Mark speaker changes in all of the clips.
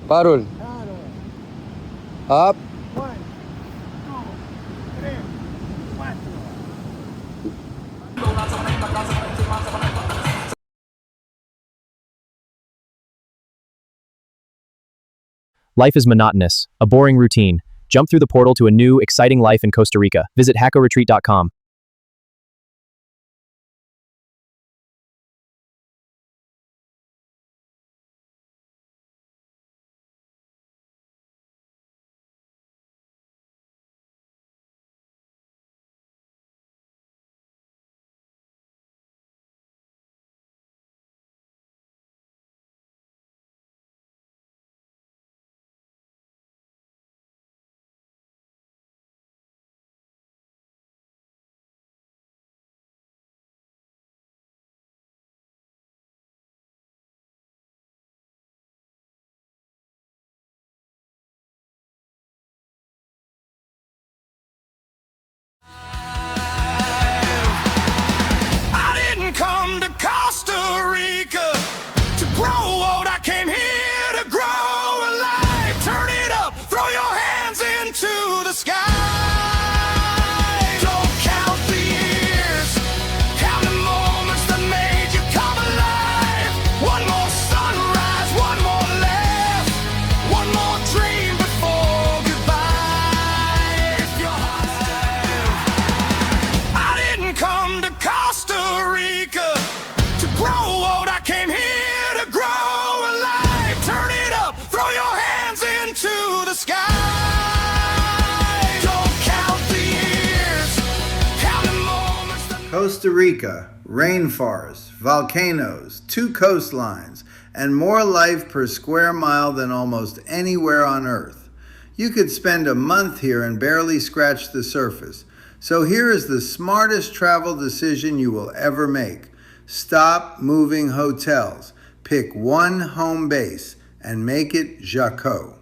Speaker 1: Parul. Up.
Speaker 2: 1, 2, 3, 4.
Speaker 3: Life is monotonous, a boring routine. Jump through the portal to a new, exciting life in Costa Rica. Visit jacoretreat.com.
Speaker 4: I didn't come to Costa Rica to grow old. I came here to grow alive. Turn it up, throw your hands into the sky. Don't count the years, count the moments that made you come alive. One more sunrise, one more laugh, one more dream before goodbye. If your heart's alive, I didn't come to Costa Rica to grow old. I came here to grow alive. Turn it up, throw your hands into the sky. Don't count the years, count the moments that
Speaker 5: Costa Rica, rainforests, volcanoes, 2 coastlines, and more life per square mile than almost anywhere on Earth. You could spend a month here and barely scratch the surface. So here is the smartest travel decision you will ever make. Stop moving hotels. Pick one home base and make it Jacó.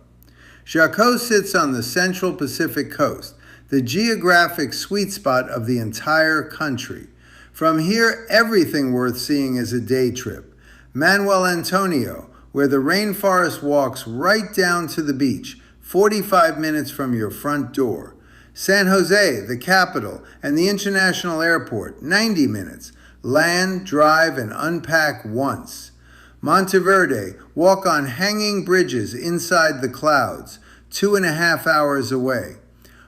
Speaker 5: Jacó sits on the central Pacific coast, the geographic sweet spot of the entire country. From here, everything worth seeing is a day trip. Manuel Antonio, where the rainforest walks right down to the beach, 45 minutes from your front door. San Jose, the capital, and the international airport, 90 minutes. Land, drive, and unpack once. Monteverde, walk on hanging bridges inside the clouds, 2.5 hours away.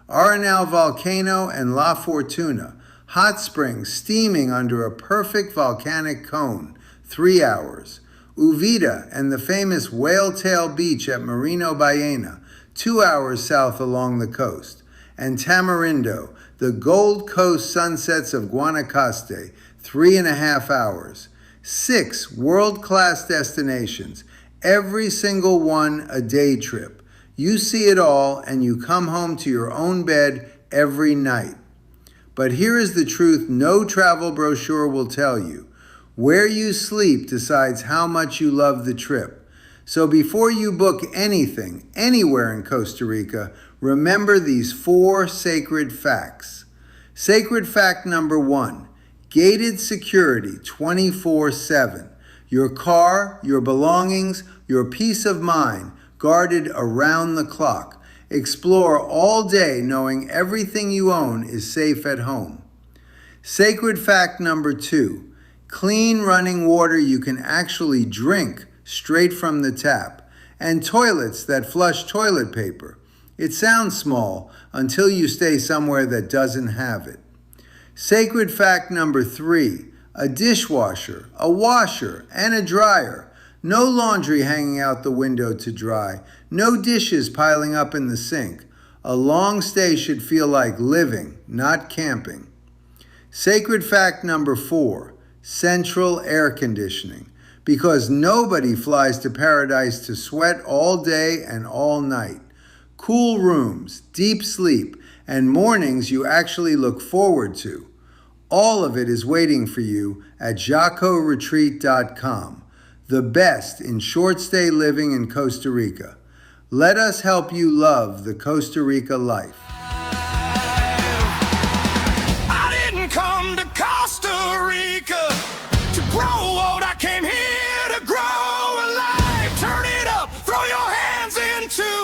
Speaker 5: Arenal Volcano and La Fortuna, hot springs steaming under a perfect volcanic cone, 3 hours. Uvita and the famous Whale Tail Beach at Marino Ballena, 2 hours south along the coast. And Tamarindo, the Gold Coast sunsets of Guanacaste, 3.5 hours. 6 world-class destinations, every single one a day trip. You see it all and you come home to your own bed every night. But here is the truth no travel brochure will tell you. Where you sleep decides how much you love the trip. So before you book anything, anywhere in Costa Rica, remember these 4 sacred facts. Sacred fact number 1, gated security 24/7. Your car, your belongings, your peace of mind guarded around the clock. Explore all day knowing everything you own is safe at home. Sacred fact number 2, clean running water you can actually drink straight from the tap, and toilets that flush toilet paper. It sounds small until you stay somewhere that doesn't have it. Sacred fact number 3, a dishwasher, a washer, and a dryer. No laundry hanging out the window to dry. No dishes piling up in the sink. A long stay should feel like living, not camping. Sacred fact number 4, central air conditioning. Because nobody flies to paradise to sweat all day and all night. Cool rooms, deep sleep, and mornings you actually look forward to. All of it is waiting for you at jacoretreat.com, the best in short stay living in Costa Rica. Let us help you love the Costa Rica life.
Speaker 4: I didn't come to Costa Rica to grow old. I came here to grow alive. Turn it up, throw your hands to